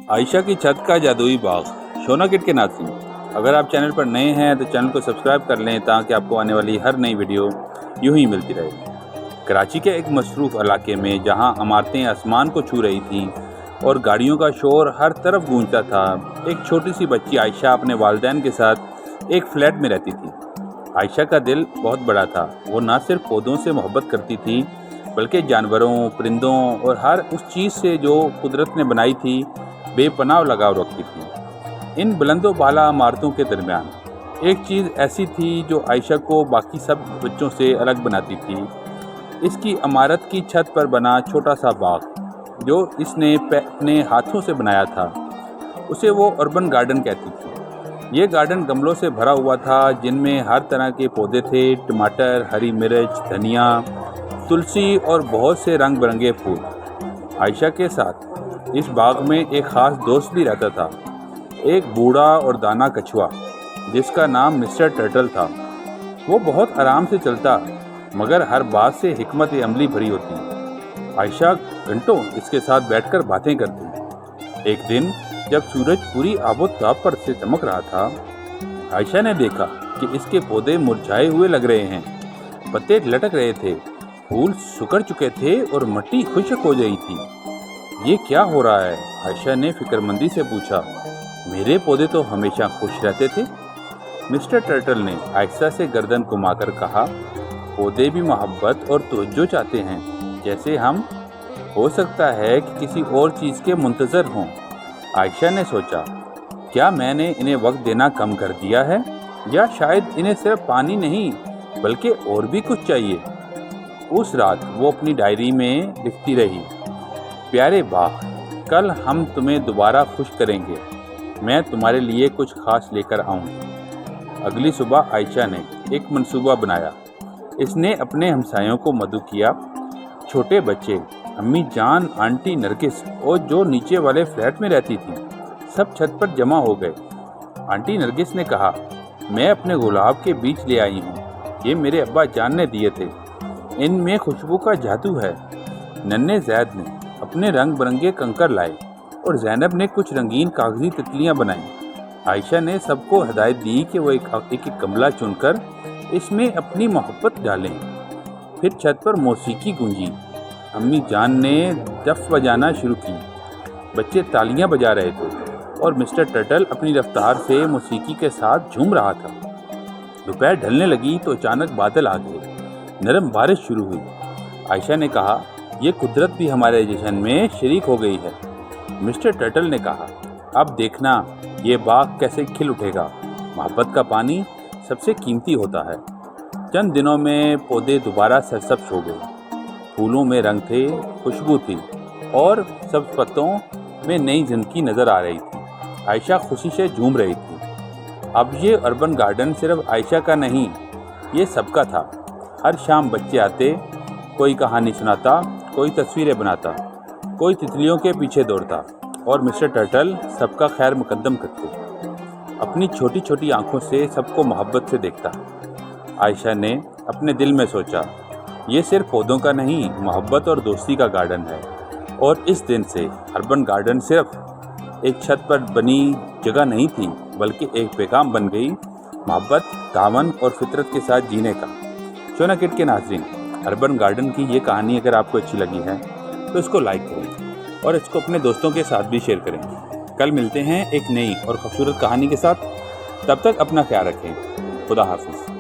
عائشہ کی چھت کا جادوئی باغ۔ شونا کٹ کے ناظرین، اگر آپ چینل پر نئے ہیں تو چینل کو سبسکرائب کر لیں تاکہ آپ کو آنے والی ہر نئی ویڈیو یوں ہی ملتی رہے۔ کراچی کے ایک مصروف علاقے میں جہاں عمارتیں آسمان کو چھو رہی تھیں اور گاڑیوں کا شور ہر طرف گونجتا تھا، ایک چھوٹی سی بچی عائشہ اپنے والدین کے ساتھ ایک فلیٹ میں رہتی تھی۔ عائشہ کا دل بہت بڑا تھا۔ وہ نہ صرف پودوں سے محبت کرتی تھی بلکہ جانوروں، پرندوں اور ہر اس چیز سے جو قدرت نے بنائی تھی بے پناہ لگاؤ رکھتی تھی۔ ان بلند و بالا عمارتوں کے درمیان ایک چیز ایسی تھی جو عائشہ کو باقی سب بچوں سے الگ بناتی تھی۔ اس کی عمارت کی چھت پر بنا چھوٹا سا باغ جو اس نے اپنے ہاتھوں سے بنایا تھا، اسے وہ اربن گارڈن کہتی تھی۔ یہ گارڈن گملوں سے بھرا ہوا تھا جن میں ہر طرح کے پودے تھے، ٹماٹر، ہری مرچ، دھنیا، تلسی اور بہت سے رنگ برنگے پھول۔ عائشہ کے ساتھ اس باغ میں ایک خاص دوست بھی رہتا تھا، ایک بوڑھا اور دانا کچھوا جس کا نام مسٹر ٹرٹل تھا۔ وہ بہت آرام سے چلتا مگر ہر بات سے حکمت عملی بھری ہوتی۔ عائشہ گھنٹوں اس کے ساتھ بیٹھ کر باتیں کرتی۔ ایک دن جب سورج پوری آب و تاب پر سے چمک رہا تھا، عائشہ نے دیکھا کہ اس کے پودے مرجھائے ہوئے لگ رہے ہیں، پتے لٹک رہے تھے، پھول سکڑ چکے تھے اور مٹی خشک ہو گئی تھی۔ یہ کیا ہو رہا ہے؟ عائشہ نے فکر مندی سے پوچھا۔ میرے پودے تو ہمیشہ خوش رہتے تھے، مسٹر ٹرٹل نے آہستہ سے گردن گھما کر کہا۔ پودے بھی محبت اور توجہ چاہتے ہیں جیسے ہم، ہو سکتا ہے کہ کسی اور چیز کے منتظر ہوں۔ عائشہ نے سوچا، کیا میں نے انہیں وقت دینا کم کر دیا ہے، یا شاید انہیں صرف پانی نہیں بلکہ اور بھی کچھ چاہیے۔ اس رات وہ اپنی ڈائری میں لکھتی رہی، پیارے باغ، کل ہم تمہیں دوبارہ خوش کریں گے، میں تمہارے لیے کچھ خاص لے کر آؤں گی۔ اگلی صبح عائشہ نے ایک منصوبہ بنایا۔ اس نے اپنے ہمسایوں کو مدعو کیا۔ چھوٹے بچے، امی جان، آنٹی نرگس اور جو نیچے والے فلیٹ میں رہتی تھی، سب چھت پر جمع ہو گئے۔ آنٹی نرگس نے کہا، میں اپنے گلاب کے بیج لے آئی ہوں، یہ میرے ابا جان نے دیے تھے، ان میں خوشبو کا جادو ہے۔ ننھے زید نے اپنے رنگ برنگے کنکر لائے اور زینب نے کچھ رنگین کاغذی تتلیاں بنائیں۔ عائشہ نے سب کو ہدایت دی کہ وہ ایک گملہ چن کر اس میں اپنی محبت ڈالیں۔ پھر چھت پر موسیقی گونجی۔ امی جان نے دف بجانا شروع کی، بچے تالیاں بجا رہے تھے اور مسٹر ٹرٹل اپنی رفتار سے موسیقی کے ساتھ جھوم رہا تھا۔ دوپہر ڈھلنے لگی تو اچانک بادل آ گئے، نرم بارش شروع ہوئی۔ عائشہ نے کہا، یہ قدرت بھی ہمارے جشن میں شریک ہو گئی ہے۔ مسٹر ٹرٹل نے کہا، اب دیکھنا یہ باغ کیسے کھل اٹھے گا۔ محبت کا پانی سب سے قیمتی ہوتا ہے۔ چند دنوں میں پودے دوبارہ سرسبز ہو گئے، پھولوں میں رنگ تھے، خوشبو تھی اور سبز پتوں میں نئی زندگی نظر آ رہی تھی۔ عائشہ خوشی سے جھوم رہی تھی۔ اب یہ اربن گارڈن صرف عائشہ کا نہیں، یہ سب کا تھا۔ ہر شام بچے آتے، کوئی کہانی سناتا، کوئی تصویریں بناتا، کوئی تتلیوں کے پیچھے دوڑتا اور مسٹر ٹرٹل سب کا خیر مقدم کرتے، اپنی چھوٹی چھوٹی آنکھوں سے سب کو محبت سے دیکھتا۔ عائشہ نے اپنے دل میں سوچا، یہ صرف پودوں کا نہیں، محبت اور دوستی کا گارڈن ہے۔ اور اس دن سے اربن گارڈن صرف ایک چھت پر بنی جگہ نہیں تھی بلکہ ایک پیغام بن گئی، محبت، تعاون اور فطرت کے ساتھ جینے کا۔ شونا کٹ کے ناظرین، اربن گارڈن کی یہ کہانی اگر آپ کو اچھی لگی ہے تو اس کو لائک کریں اور اس کو اپنے دوستوں کے ساتھ بھی شیئر کریں۔ کل ملتے ہیں ایک نئی اور خوبصورت کہانی کے ساتھ، تب تک اپنا خیال رکھیں۔ خدا حافظ۔